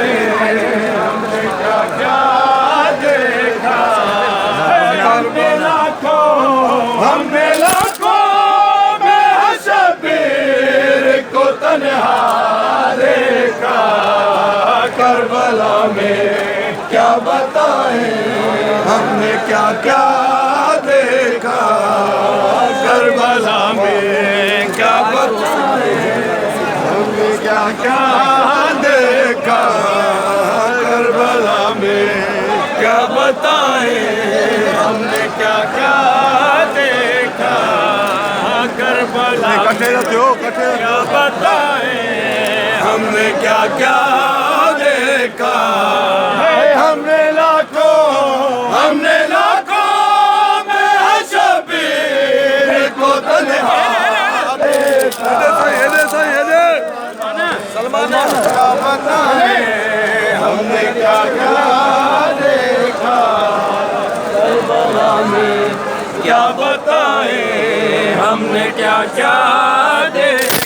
हमने क्या क्या देखा। हमने लाखों में शबीर को तन्हा देखा। करबला में क्या बताएं हमने क्या क्या देखा। करबला में क्या बताएं हमने क्या क्या देखा। करबला में क्या बताएं हमने क्या क्या देखा। करबला क्या बताएं हमने क्या क्या देखा। हमने लाखों में शबीर को तन्हा देखा। क्या बताएं हमने क्या क्या देखा। करबला में क्या बताएं हमने क्या क्या देखा।